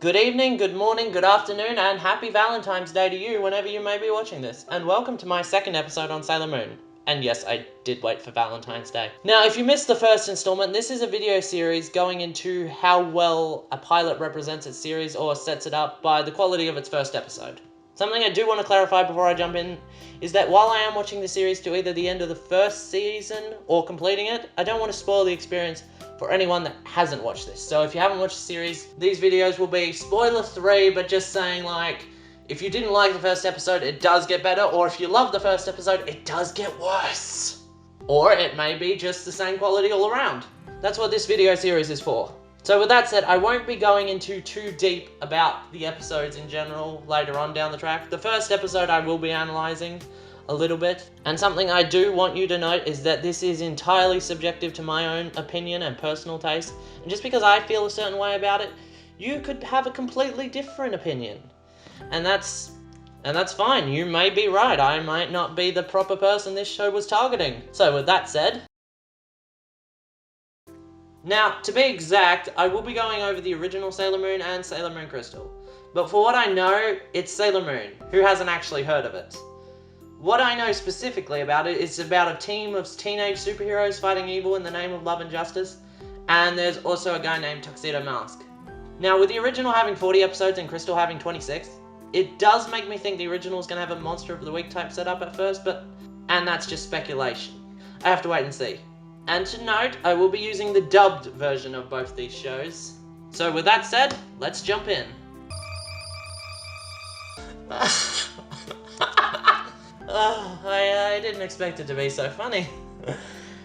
Good evening, good morning, good afternoon, and happy Valentine's Day to you whenever you may be watching this. And welcome to my second episode on Sailor Moon. And yes, I did wait for Valentine's Day. Now, if you missed the first installment, this is a video series going into how well a pilot represents its series or sets it up by the quality of its first episode. Something I do want to clarify before I jump in is that while I am watching the series to either the end of the first season or completing it, I don't want to spoil the experience for anyone that hasn't watched this. So if you haven't watched the series, these videos will be spoiler-free, but just saying, like, if you didn't like the first episode, it does get better, or if you love the first episode, it does get worse. Or it may be just the same quality all around. That's what this video series is for. So with that said, I won't be going into too deep about the episodes in general later on down the track. The first episode I will be analysing a little bit. And something I do want you to note is that this is entirely subjective to my own opinion and personal taste. And just because I feel a certain way about it, you could have a completely different opinion. And that's fine. You may be right. I might not be the proper person this show was targeting. So with that said, now, to be exact, I will be going over the original Sailor Moon and Sailor Moon Crystal. But for what I know, it's Sailor Moon. Who hasn't actually heard of it? What I know specifically about it is about a team of teenage superheroes fighting evil in the name of love and justice. And there's also a guy named Tuxedo Mask. Now, with the original having 40 episodes and Crystal having 26, it does make me think the original is going to have a Monster of the Week type setup at first, and that's just speculation. I have to wait and see. And to note, I will be using the dubbed version of both these shows. So with that said, let's jump in. I didn't expect it to be so funny.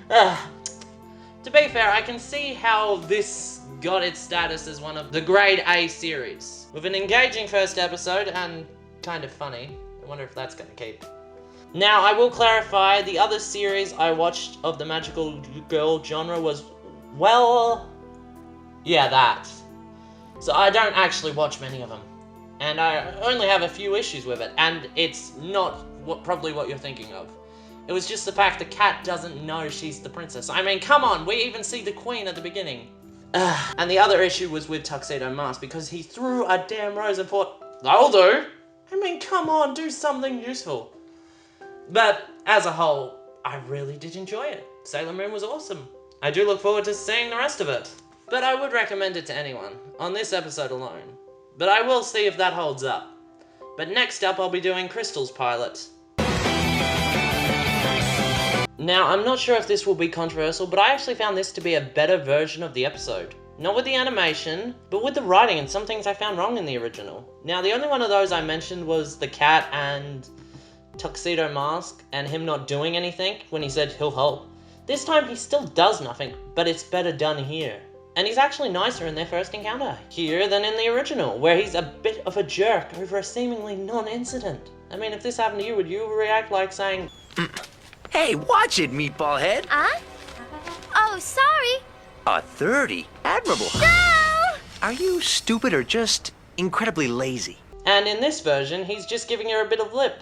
To be fair, I can see how this got its status as one of the grade A series. With an engaging first episode and kind of funny. I wonder if that's going to keep. Now, I will clarify, the other series I watched of the magical girl genre was, well, yeah, that. So I don't actually watch many of them. And I only have a few issues with it, and it's not probably what you're thinking of. It was just the fact the cat doesn't know she's the princess. I mean, come on, we even see the queen at the beginning. And the other issue was with Tuxedo Mask, because he threw a damn rose and thought, that'll do. I mean, come on, do something useful. But as a whole, I really did enjoy it. Sailor Moon was awesome. I do look forward to seeing the rest of it. But I would recommend it to anyone, on this episode alone. But I will see if that holds up. But next up, I'll be doing Crystal's pilot. Now, I'm not sure if this will be controversial, but I actually found this to be a better version of the episode. Not with the animation, but with the writing and some things I found wrong in the original. Now, the only one of those I mentioned was the cat and Tuxedo Mask and him not doing anything when he said he'll help. This time he still does nothing, but it's better done here. And he's actually nicer in their first encounter here than in the original, where he's a bit of a jerk over a seemingly non-incident. I mean, if this happened to you, would you react like saying, Hey, watch it, meatball head. Oh, sorry. A 30? Admirable. No! Are you stupid or just incredibly lazy? And in this version, he's just giving her a bit of lip.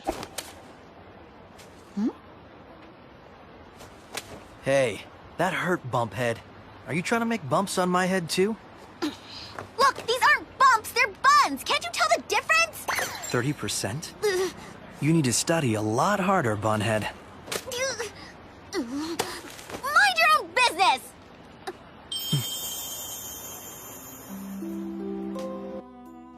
Hey, that hurt, Bumphead. Are you trying to make bumps on my head, too? Look, these aren't bumps, they're buns. Can't you tell the difference? 30%? You need to study a lot harder, Bunhead. Mind your own business!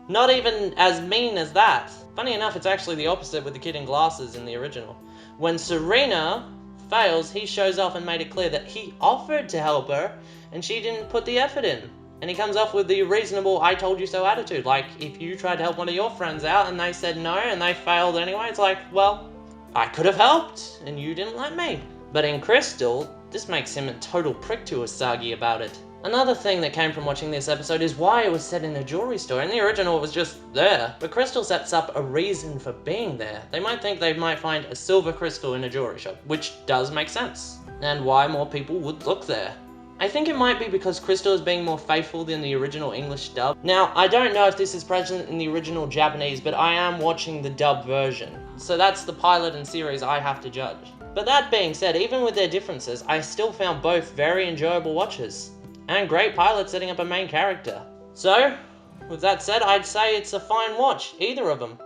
Not even as mean as that. Funny enough, it's actually the opposite with the kid in glasses in the original. When Serena fails, he shows off and made it clear that he offered to help her and she didn't put the effort in. And he comes off with the reasonable I told you so attitude. Like, if you tried to help one of your friends out and they said no and they failed anyway, it's like, well, I could have helped and you didn't let me. But in Crystal, this makes him a total prick to Usagi about it. Another thing that came from watching this episode is why it was set in a jewelry store. In the original, it was just there. But Crystal sets up a reason for being there. They might think they might find a silver crystal in a jewelry shop, which does make sense. And why more people would look there. I think it might be because Crystal is being more faithful than the original English dub. Now, I don't know if this is present in the original Japanese, but I am watching the dub version. So that's the pilot and series I have to judge. But that being said, even with their differences, I still found both very enjoyable watches. And great pilot setting up a main character. So, With that said, I'd say it's a fine watch, either of them.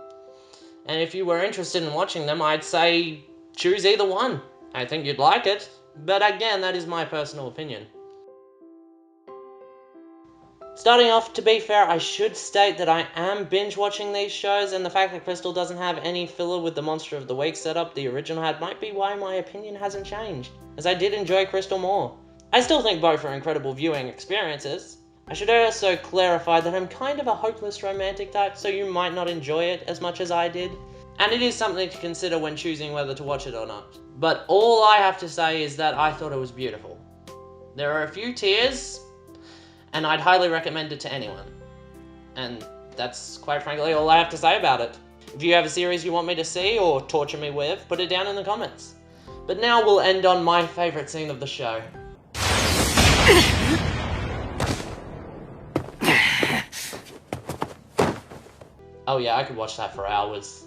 And if you were interested in watching them, I'd say choose either one. I think you'd like it, but again, that is my personal opinion. Starting off, to be fair, I should state that I am binge watching these shows, and the fact that Crystal doesn't have any filler with the Monster of the Week setup the original had might be why my opinion hasn't changed, as I did enjoy Crystal more. I still think both are incredible viewing experiences. I should also clarify that I'm kind of a hopeless romantic type, so you might not enjoy it as much as I did, and it is something to consider when choosing whether to watch it or not. But all I have to say is that I thought it was beautiful. There are a few tears, and I'd highly recommend it to anyone. And that's quite frankly all I have to say about it. If you have a series you want me to see or torture me with, put it down in the comments. But now we'll end on my favourite scene of the show. Oh yeah, I could watch that for hours.